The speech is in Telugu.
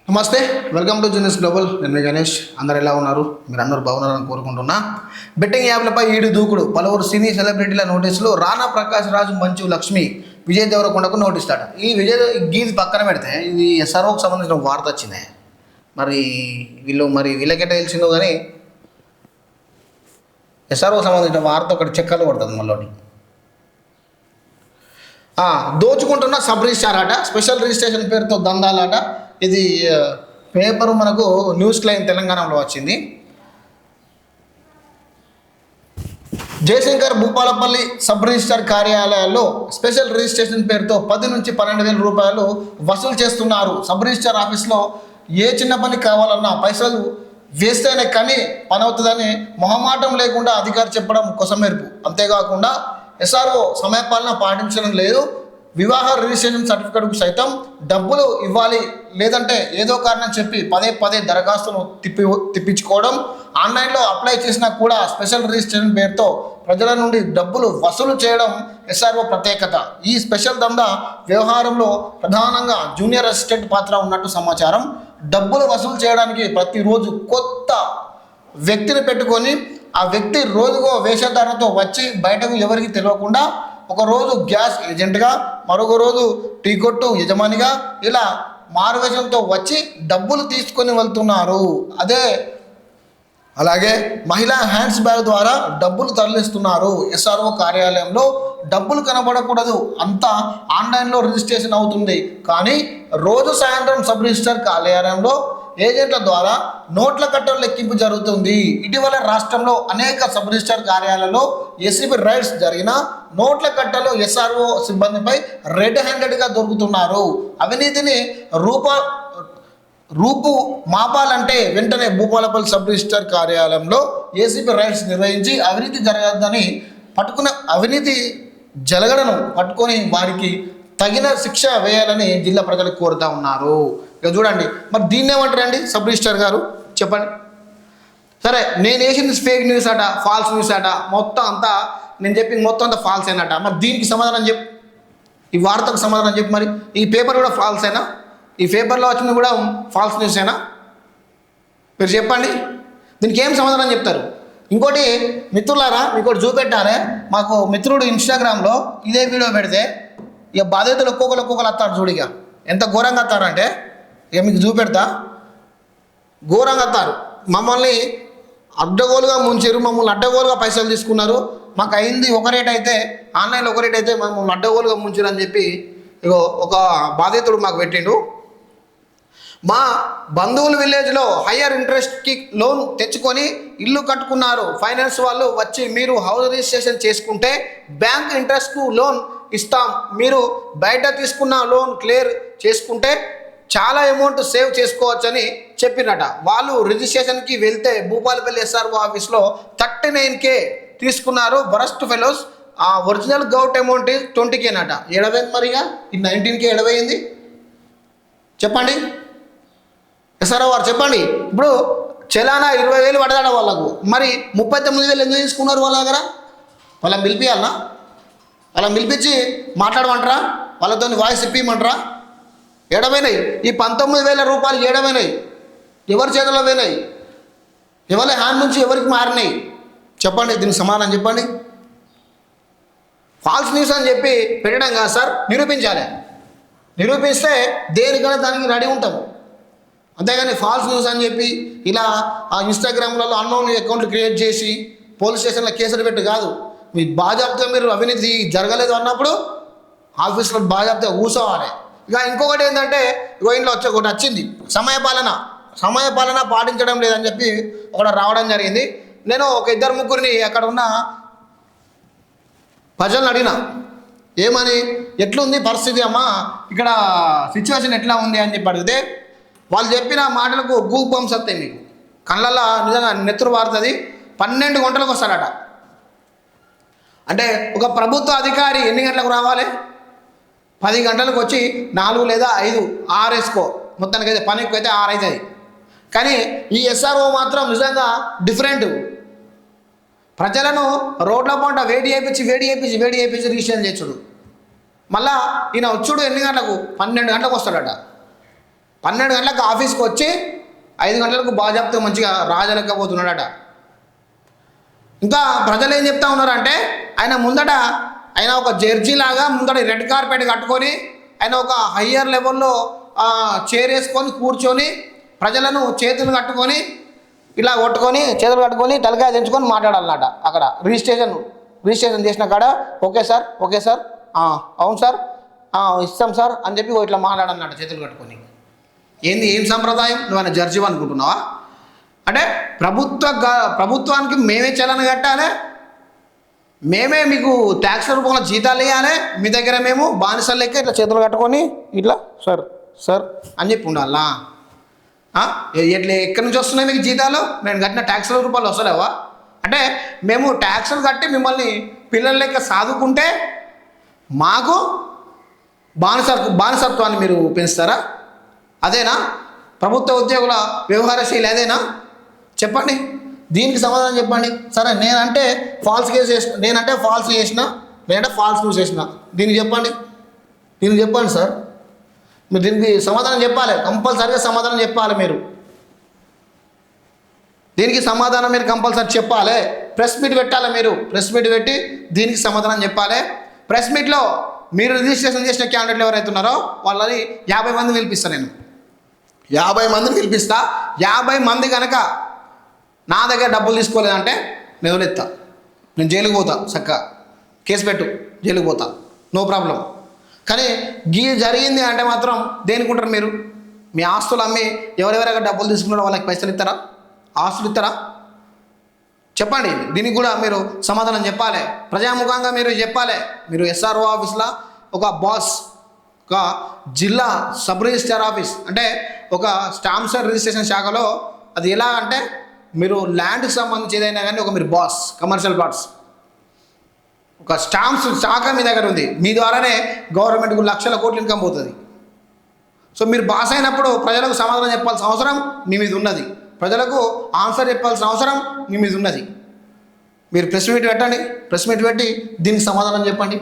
నమస్తే, వెల్కమ్ టు జీనియస్ గ్లోబల్. నేను మీ గణేష్. అందరు ఎలా ఉన్నారు? మీరు అందరూ బాగున్నారని కోరుకుంటున్నా. బెట్టింగ్ యాప్లపై ఈడు దూకుడు, పలువురు సినీ సెలబ్రిటీల నోటీసులు. రానా ప్రకాష్ రాజు, మంచు లక్ష్మి విజయ్ దేవరకొండకు నోటీస్ అట. ఈ విజయ్ గీది పక్కన పెడితే ఇది ఎస్ఆర్ఓకి సంబంధించిన వార్త వచ్చింది. వీళ్ళకెట తెలిసిందో కానీ ఎస్ఆర్ఓకి సంబంధించిన వార్త ఒకటి చెక్కలు పడుతుంది మళ్ళీ. దోచుకుంటున్న సబ్ రిజిస్టార్ అట, స్పెషల్ రిజిస్ట్రేషన్ పేరుతో దందాలట. ఇది పేపరు మనకు న్యూస్ లైన్ తెలంగాణలో వచ్చింది. జయశంకర్ భూపాలపల్లి సబ్ రిజిస్టార్ కార్యాలయాల్లో స్పెషల్ రిజిస్ట్రేషన్ పేరుతో 10 నుంచి 12,000 రూపాయలు వసూలు చేస్తున్నారు. సబ్ రిజిస్టార్ ఆఫీస్లో ఏ చిన్న పని కావాలన్నా పైసలు వేస్తేనే కానీ పని అవుతుందని మొహమాటం లేకుండా అధికారి చెప్పడం కొసమెరుపు. అంతేకాకుండా ఎస్ఆర్ఓ సమయపాలన పాటించడం లేదు. వివాహ రిజిస్ట్రేషన్ సర్టిఫికేట్కు సైతం డబ్బులు ఇవ్వాలి, లేదంటే ఏదో కారణం చెప్పి పదే దరఖాస్తును తిప్పించుకోవడం. ఆన్లైన్లో అప్లై చేసినా కూడా స్పెషల్ రిజిస్ట్రేషన్ పేరుతో ప్రజల నుండి డబ్బులు వసూలు చేయడం ఎస్ఆర్ఓ ప్రత్యేకత. ఈ స్పెషల్ దందా వ్యవహారంలో ప్రధానంగా జూనియర్ అసిస్టెంట్ పాత్ర ఉన్నట్టు సమాచారం. డబ్బులు వసూలు చేయడానికి ప్రతిరోజు కొత్త వ్యక్తిని పెట్టుకొని ఆ వ్యక్తి రోజుకో వేషధారణతో వచ్చి బయటకు ఎవరికి తెలియకుండా ఒకరోజు గ్యాస్ ఏజెంట్గా, మరొక రోజు టీ కొట్టు యజమానిగా ఇలా మారువేషంతో వచ్చి డబ్బులు తీసుకొని వెళ్తున్నారు. అలాగే మహిళా హ్యాండ్స్ బ్యాగ్ ద్వారా డబ్బులు తరలిస్తున్నారు. ఎస్ఆర్ఓ కార్యాలయంలో డబ్బులు కనబడకూడదు, అంతా ఆన్లైన్లో రిజిస్ట్రేషన్ అవుతుంది. కానీ రోజు సాయంత్రం సబ్ రిజిస్టర్ కార్యాలయంలో ఏజెంట్ల ద్వారా నోట్ల కట్టలు లెక్కింపు జరుగుతుంది. ఇటీవల రాష్ట్రంలో అనేక సబ్ రిజిస్టర్ కార్యాలయాల్లో ఏసీబీ రైడ్స్ జరిగిన నోట్ల కట్టలు ఎస్ఆర్ఓ సిబ్బందిపై రెడ్ హ్యాండెడ్గా దొరుకుతున్నారు. అవినీతిని రూపు మాపాలంటే వెంటనే భూపాలపల్లి సబ్ రిజిస్టర్ కార్యాలయంలో ఏసీబీ రైడ్స్ నిర్వహించి అవినీతి జరగదని అవినీతి జరగడను పట్టుకొని వారికి తగిన శిక్ష వేయాలని జిల్లా ప్రజలకు కోరుతా ఉన్నారు. ఇక చూడండి, మరి దీన్ని ఏమంటారండి సబ్ రిజిస్టర్ గారు, చెప్పండి. సరే, నేను వేసింది ఫేక్ న్యూస్ అట, ఫాల్స్ న్యూస్ అట, మొత్తం అంతా నేను చెప్పింది మొత్తం అంతా ఫాల్స్ అయినట. మరి దీనికి సమాధానం చెప్పు, ఈ వార్తకు సమాధానం చెప్పు. మరి ఈ పేపర్ కూడా ఫాల్స్ అయినా, ఈ పేపర్లో వచ్చింది కూడా ఫాల్స్ న్యూస్ అయినా? మీరు చెప్పండి, దీనికి ఏం సమాధానం చెప్తారు? ఇంకోటి మిత్రులారా, మీకు చూపెట్టాలి. మాకు మిత్రుడు ఇన్స్టాగ్రామ్లో ఇదే వీడియో పెడితే ఇక బాధితులు ఒక్కొక్కరు వస్తారు. చూడిగా ఎంత ఘోరంగా వస్తారంటే, ఇక మీకు చూపెడతా. ఘోరంగా వస్తారు. మమ్మల్ని అడ్డగోలుగా ముంచారు, మమ్మల్ని అడ్డగోలుగా పైసలు తీసుకున్నారు. మాకు అయింది ఒక రేట్ అయితే, ఆన్లైన్లో ఒక రేట్ అయితే మమ్మల్ని అడ్డగోలుగా ముంచారు అని చెప్పి ఇగో ఒక బాధితుడు మాకు పెట్టిండు. మా బంధువుల విలేజ్లో హయ్యర్ ఇంట్రెస్ట్కి లోన్ తెచ్చుకొని ఇల్లు కట్టుకున్నారు. ఫైనాన్స్ వాళ్ళు వచ్చి మీరు హౌస్ రిజిస్ట్రేషన్ చేసుకుంటే బ్యాంక్ ఇంట్రెస్ట్కు లోన్ ఇస్తాం, మీరు బయట తీసుకున్న లోన్ క్లియర్ చేసుకుంటే చాలా అమౌంట్ సేవ్ చేసుకోవచ్చని చెప్పినట. వాళ్ళు రిజిస్ట్రేషన్కి వెళ్తే భూపాలపల్లి ఎస్ఆర్ఓ ఆఫీస్లో 39K తీసుకున్నారు. Worst fellows. ఆ ఒరిజినల్ గౌట్ అమౌంట్ 20K నట. ఎడవైంది మరిగా ఈ 19K ఎడవైంది చెప్పండి ఎస్ఆర్ఓ వారు, చెప్పండి. ఇప్పుడు చలానా 20,000 పడదాడ వాళ్ళకు, మరి 39,000 ఎందుకు తీసుకున్నారు వాళ్ళ దగ్గర? వాళ్ళని పిలిపియాలనా? వాళ్ళని పిలిపించి మాట్లాడమంటారా? వాళ్ళతో వాయిస్ ఇప్పిమంటారా? ఏడవైనాయి ఈ 19,000 రూపాయలు, ఏడవైనాయి ఎవరి చేతిలో పోయినాయి? ఎవరి హ్యాండ్ నుంచి ఎవరికి మారినాయి? చెప్పండి, దీనికి సమాధానం చెప్పండి. ఫాల్స్ న్యూస్ అని చెప్పి పెట్టడం కాదు సార్, నిరూపించాలి. నిరూపిస్తే దేనికైనా దానికి రెడీ ఉంటాం. అంతేగాని ఫాల్స్ న్యూస్ అని చెప్పి ఇలా ఆ ఇన్స్టాగ్రామ్లలో అన్నోన్ అకౌంట్లు క్రియేట్ చేసి పోలీస్ స్టేషన్లో కేసులు పెట్టి కాదు. మీ బాజాబ్తా మీరు అవినీతి జరగలేదు అన్నప్పుడు ఆఫీస్లో బాజాబ్తా కూర్చోవాలి. ఇక ఇంకొకటి ఏంటంటే, ఇగో ఇంట్లో ఒకటి వచ్చింది, సమయపాలన పాటించడం లేదని చెప్పి ఒకటి రావడం జరిగింది. నేను ఒక 2-3 అక్కడ ఉన్న ప్రజలను అడిగిన, ఏమని, ఎట్లుంది పరిస్థితి అమ్మా, ఇక్కడ సిచ్యువేషన్ ఎట్లా ఉంది అని చెప్పి అడిగితే వాళ్ళు చెప్పిన మాటలకు గూపంస్ వస్తాయి. మీకు కళ్ళల్లో నిజంగా నెత్తురు వారుతుంది. 12 గంటలకు వస్తాడట. అంటే ఒక ప్రభుత్వ అధికారి ఎన్ని గంటలకు రావాలి? 10 గంటలకు వచ్చి 4 లేదా 5, 6 వేసుకో, మొత్తానికి అయితే పని ఎక్కువ అయితే 6 అవుతుంది. కానీ ఈ ఎస్ఆర్ఓ మాత్రం నిజంగా డిఫరెంట్. ప్రజలను రోడ్ల పంట వేడి చేయించి రిజిస్ట్రేషన్ చేసుడు. మళ్ళా ఈయన వచ్చుడు ఎన్ని గంటలకు? 12 గంటలకు వస్తాడట. 12 గంటలకు ఆఫీస్కి వచ్చి 5 గంటలకు బాజాప్తో మంచిగా రాజలెక్కపోతున్నాడట. ఇంకా ప్రజలు ఏం చెప్తా ఉన్నారంటే ఆయన ఒక జడ్జి లాగా ముందట రెడ్ కార్పెట్ కట్టుకొని ఆయన ఒక హయ్యర్ లెవెల్లో చైర్ వేసుకొని కూర్చొని ప్రజలను చేతులు కట్టుకొని ఇలా కొట్టుకొని చేతులు కట్టుకొని తలకాయ దించుకొని మాట్లాడాలన్నమాట. అక్కడ రిజిస్ట్రేషన్ చేసిన కాడ ఓకే సార్ అవును సార్ ఇస్తాం సార్ అని చెప్పి ఇట్లా మాట్లాడాలన్నమాట చేతులు కట్టుకొని. ఏం సంప్రదాయం? నువ్వు జడ్జి అనుకుంటున్నావా? అంటే ప్రభుత్వానికి మేమే చలన కట్టాలి, మేమే మీకు ట్యాక్స్ రూపంలో జీతాలు ఇవ్వాలి, మీ దగ్గర మేము బానిసలు లెక్క ఇట్లా చేతులు కట్టుకొని ఇట్లా సార్ అని చెప్పి ఉండాలా? ఎట్లా ఎక్కడి నుంచి వస్తున్నాయి మీకు జీతాలు? నేను కట్టిన ట్యాక్స్ల రూపాయలు వస్తలేవా? అంటే మేము ట్యాక్సులు కట్టి మిమ్మల్ని పిల్లల లెక్క సాదుకుంటే మాకు బానిసత్వాన్ని మీరు పెంచుతారా? అదేనా ప్రభుత్వ ఉద్యోగుల వ్యవహార శైలి? అదేనా? చెప్పండి, దీనికి సమాధానం చెప్పండి. సరే నేనంటే ఫాల్స్ చేసిన లేదంటే ఫాల్స్ న్యూస్ చేసిన, దీనికి చెప్పండి సార్. మీరు దీనికి సమాధానం చెప్పాలి, కంపల్సరీగా సమాధానం చెప్పాలి. మీరు దీనికి సమాధానం మీరు కంపల్సరీ చెప్పాలి. ప్రెస్ మీట్ పెట్టాలి, మీరు ప్రెస్ మీట్ పెట్టి దీనికి సమాధానం చెప్పాలి. ప్రెస్ మీట్లో మీరు రిజిస్ట్రేషన్ చేసిన క్యాండిడేట్లు ఎవరైతే ఉన్నారో వాళ్ళని 50 మందిని పిలిపిస్తాను. నేను 50 మందిని పిలిపిస్తా. 50 మంది కనుక నా దగ్గర డబ్బులు తీసుకోలేదంటే నేను వదిలేస్తా, నేను జైలుకి పోతా. చక్కగా కేసు పెట్టు, జైలుకి పోతా, నో ప్రాబ్లం. కానీ జరిగింది అంటే మాత్రం దేనికుంటారు మీరు? మీ ఆస్తులు అమ్మి ఎవరెవరైనా డబ్బులు తీసుకున్నారో వాళ్ళకి పైసలు ఇస్తారా? ఆస్తులు ఇస్తారా? చెప్పండి. దీనికి కూడా మీరు సమాధానం చెప్పాలి, ప్రజాముఖంగా మీరు చెప్పాలి. మీరు SRO ఆఫీస్లో ఒక బాస్, ఒక జిల్లా సబ్ రిజిస్ట్రార్ ఆఫీస్ అంటే ఒక స్టాంప్స్ అండ్ రిజిస్ట్రేషన్ శాఖలో అది ఎలా అంటే మీరు ల్యాండ్కి సంబంధించి ఏదైనా కానీ మీరు బాస్, కమర్షియల్ ప్లాట్స్, ఒక స్టాంప్స్ శాఖ మీ దగ్గర ఉంది. మీ ద్వారానే గవర్నమెంట్కు లక్షల కోట్ల ఇన్కమ్ పోతుంది. సో మీరు బాస్ అయినప్పుడు ప్రజలకు సమాధానం చెప్పాల్సిన అవసరం మీ మీద ఉన్నది, ప్రజలకు ఆన్సర్ చెప్పాల్సిన అవసరం మీ మీద ఉన్నది. మీరు ప్రెస్ మీట్ పెట్టండి, ప్రెస్ మీట్ పెట్టి దీనికి సమాధానం చెప్పండి.